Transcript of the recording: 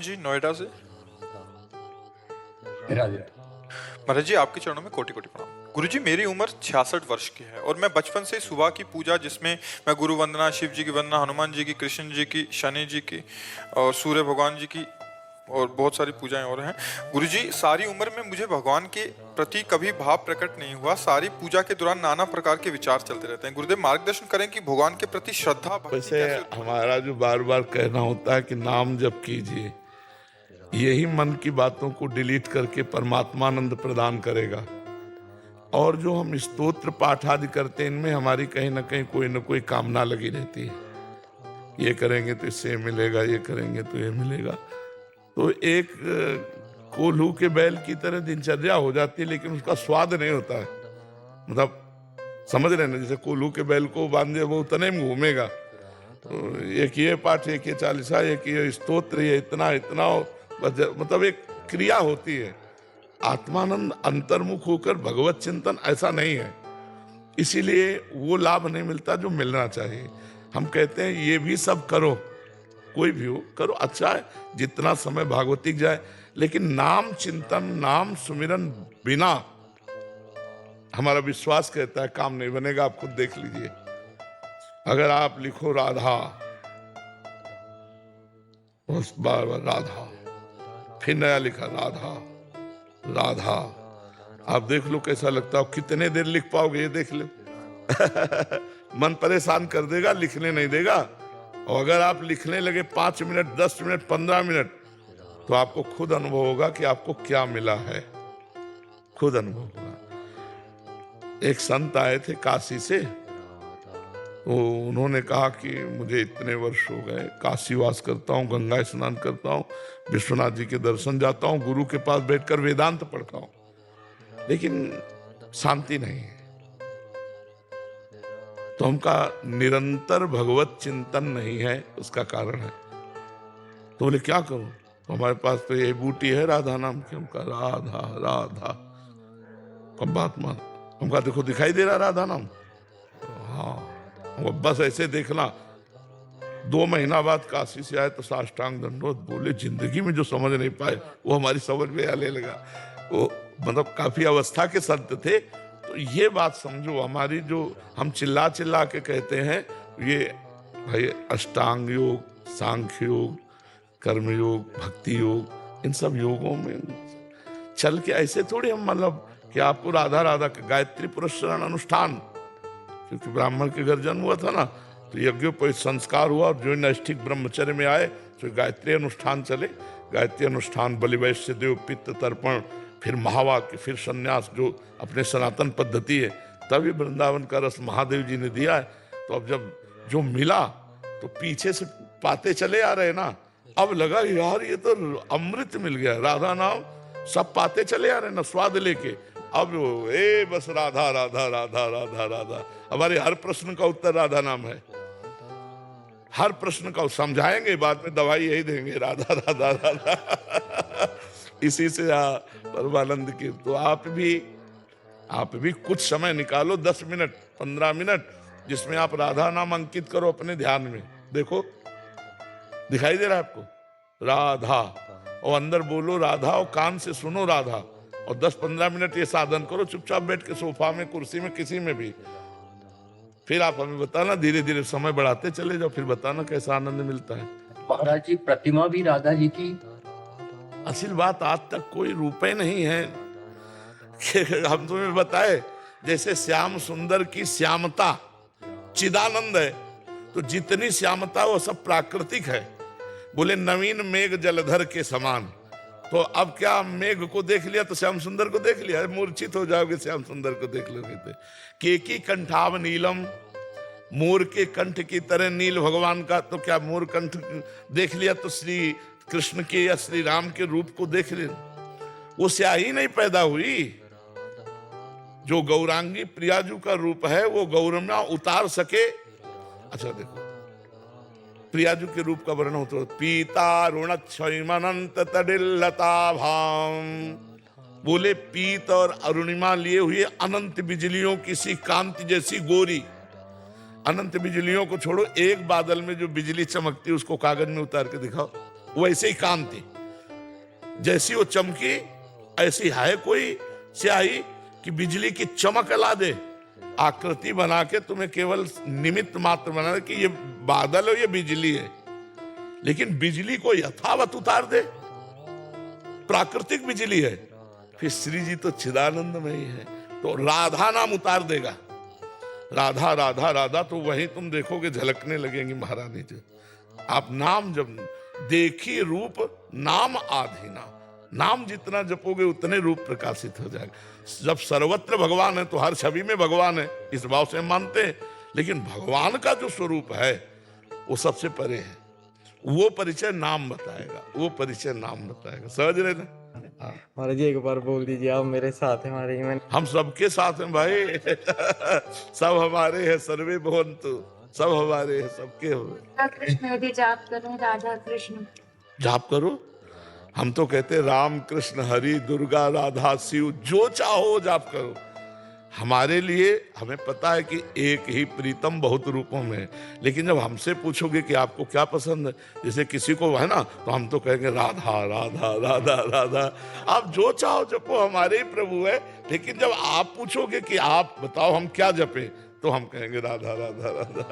जी, नोएडा से। राधे राधे। महाराज जी, आपके चरणों में कोटि कोटि प्रणाम। गुरुजी, मेरी उम्र 66 वर्ष की है और मैं बचपन से सुबह की पूजा, जिसमें मैं गुरु वंदना, शिव जी की वंदना, हनुमान जी की, कृष्ण जी की, शनि जी की और सूर्य भगवान जी की और बहुत सारी पूजाएं और हैं। गुरुजी, सारी उम्र में मुझे भगवान के प्रति कभी भाव प्रकट नहीं हुआ। सारी पूजा के दौरान नाना प्रकार के विचार चलते रहते हैं। गुरुदेव, मार्गदर्शन करें कि भगवान के प्रति श्रद्धा भक्ति वैसे कैसे उत्पन्न हो? हमारा जो बार बार कहना होता है कि नाम जप कीजिए, यही मन की बातों को डिलीट करके परमात्मानंद प्रदान करेगा। और जो हम स्तोत्र पाठ आदि करते हैं, इनमें हमारी कहीं ना कहीं कोई ना कोई कामना लगी रहती है। ये करेंगे तो इससे मिलेगा, ये करेंगे तो ये मिलेगा। तो एक कोल्हू के बैल की तरह दिनचर्या हो जाती है, लेकिन उसका स्वाद नहीं होता है। मतलब समझ रहे ना, जैसे कोल्हू के बैल को बांधे वो उतने में घूमेगा। तो एक ये पाठ, एक ये चालीसा, एक ये स्तोत्र, ये इतना इतना, मतलब एक क्रिया होती है। आत्मानंद अंतर्मुख होकर भगवत चिंतन ऐसा नहीं है, इसीलिए वो लाभ नहीं मिलता जो मिलना चाहिए। हम कहते हैं ये भी सब करो, कोई भी हो करो, अच्छा है, जितना समय भागवतिक जाए, लेकिन नाम चिंतन, नाम सुमिरन बिना हमारा विश्वास कहता है काम नहीं बनेगा। आप खुद देख लीजिए, अगर आप लिखो राधा, उस बार बार राधा, फिर नया लिखा राधा राधा, आप देख लो कैसा लगता है। कितने देर लिख पाओगे ये देख लो। मन परेशान कर देगा, लिखने नहीं देगा। और अगर आप लिखने लगे 5 मिनट, 10 मिनट, 15 मिनट, तो आपको खुद अनुभव होगा कि आपको क्या मिला है, खुद अनुभव होगा। एक संत आए थे काशी से, तो उन्होंने कहा कि मुझे इतने वर्ष हो गए, काशी वास करता हूँ, गंगा स्नान करता हूँ, विश्वनाथ जी के दर्शन जाता हूँ, गुरु के पास बैठकर वेदांत पढ़ता हूँ, लेकिन शांति नहीं है। तो हमका निरंतर भगवत चिंतन नहीं है, उसका कारण है। तो बोले क्या करूं? तो हमारे पास तो ये बूटी है राधा नाम की। हमका राधा राधा, कब बात मान, हमका देखो दिखाई दे रहा राधा नाम? हाँ, वो बस ऐसे देखना। 2 महीना बाद काशी से आए तो साष्टांग दंडोत, बोले जिंदगी में जो समझ नहीं पाए वो हमारी समझ में आने लगा। वो मतलब काफी अवस्था के संत थे। तो ये बात समझो, हमारी जो हम चिल्ला चिल्ला के कहते हैं, ये भाई अष्टांग योग, सांख्य योग, कर्म योग, भक्ति योग, इन सब योगों में चल के ऐसे थोड़ी हम मतलब कि आपको राधा राधा गायत्री पुरस्कार अनुष्ठान, क्योंकि ब्राह्मण के घर जन्म हुआ था ना, तो यज्ञोपवीत संस्कार हुआ और जो नैष्ठिक ब्रह्मचर्य में आए तो गायत्री अनुष्ठान चले। गायत्री अनुष्ठान, बलिवैश्य देव, पित्त तर्पण, फिर महावाक्य, फिर संन्यास, जो अपने सनातन पद्धति है। तभी वृंदावन का रस महादेव जी ने दिया है। तो अब जब जो मिला तो पीछे से पाते चले आ रहे ना, अब लगा यार ये तो अमृत मिल गया, राधा नाम, सब पाते चले आ रहे ना स्वाद लेके। अब बस राधा राधा राधा राधा राधा, हमारे हर प्रश्न का उत्तर राधा नाम है। हर प्रश्न का समझाएंगे, बाद में दवाई यही देंगे, राधा राधा राधा। इसी से परमानंद की। तो आप भी कुछ समय निकालो, 10 मिनट, 15 मिनट, जिसमें आप राधा नाम अंकित करो अपने ध्यान में। देखो दिखाई दे रहा है आपको राधा, और अंदर बोलो राधा, और कान से सुनो राधा, और 10-15 मिनट ये साधन करो, चुपचाप बैठ के सोफा में, कुर्सी में, किसी में भी। फिर आप हमें बताना, धीरे धीरे समय बढ़ाते चले जाओ, फिर बताना कैसा आनंद मिलता है। महाराज जी, प्रतिमा भी राधा जी की? असल बात, आज तक कोई रूपे नहीं है। हम तुम्हें बताए, जैसे श्याम सुंदर की श्यामता चिदानंद है, तो जितनी श्यामता वो सब प्राकृतिक है। बोले नवीन मेघ जलधर के समान। तो अब क्या मेघ को देख लिया तो श्याम सुंदर को देख लिया? मूर्छित हो जाओगे श्याम सुंदर को देख लोगे तो। केकी कंठाव नीलम, मोर के कंठ की तरह नील भगवान का, तो क्या मोर कंठ देख लिया तो श्री कृष्ण के या श्री राम के रूप को देख लिया? वो स्याही नहीं पैदा हुई। जो गौरांगी प्रियाजू का रूप है वो गौरम्या उतार सके। अच्छा देखो, प्रियाजू के रूप का वर्णन होता है, पीता ऋणक्षयमनंत तडिल्लता भाम। बोले पीत और अरुणिमा लिए हुए अनंत बिजलियों की सी कांति जैसी गोरी। अनंत बिजलियों को छोड़ो, एक बादल में जो बिजली चमकती है उसको कागज में उतार के दिखाओ, वैसे ही कांति। जैसी वो चमकी ऐसी है कोई स्याही कि बिजली की चमक ला दे, आकृति बना के तुम्हें केवल निमित्त मात्र बना दे कि ये बादल हो ये बिजली है, लेकिन बिजली को यथावत उतार दे, प्राकृतिक बिजली है। फिर श्री जी तो चिदानंद में ही है, तो राधा नाम उतार देगा। राधा राधा राधा तो वहीं तुम देखोगे झलकने लगेंगी महारानी जी। आप नाम जब देखी रूप नाम आधीना, नाम जितना जपोगे उतने रूप प्रकाशित हो जाएगा। जब सर्वत्र भगवान है तो हर छवि में भगवान है, इस भाव से हम मानते हैं, लेकिन भगवान का जो स्वरूप है वो सबसे परे है। वो परिचय नाम बताएगा, वो परिचय नाम बताएगा। समझ रहे ना? महाराज जी एक बार बोल दीजिए, आप मेरे साथ हैं हमारे ही में। हम सबके साथ हैं भाई सब हमारे हैं, सर्वे भवन्तु, सब हमारे हैं, सबके हो। कृष्ण भी जाप करें, राधा कृष्ण जाप करो। हम तो कहते राम कृष्ण हरि दुर्गा राधा शिव, जो चाहो जाप करो। हमारे लिए हमें पता है कि एक ही प्रीतम बहुत रूपों में है, लेकिन जब हमसे पूछोगे कि आपको क्या पसंद है, जैसे किसी को है ना, तो हम तो कहेंगे राधा राधा राधा राधा। आप जो चाहो जपो, हमारे ही प्रभु है। लेकिन जब आप पूछोगे कि आप बताओ हम क्या जपे, तो हम कहेंगे राधा राधा राधा।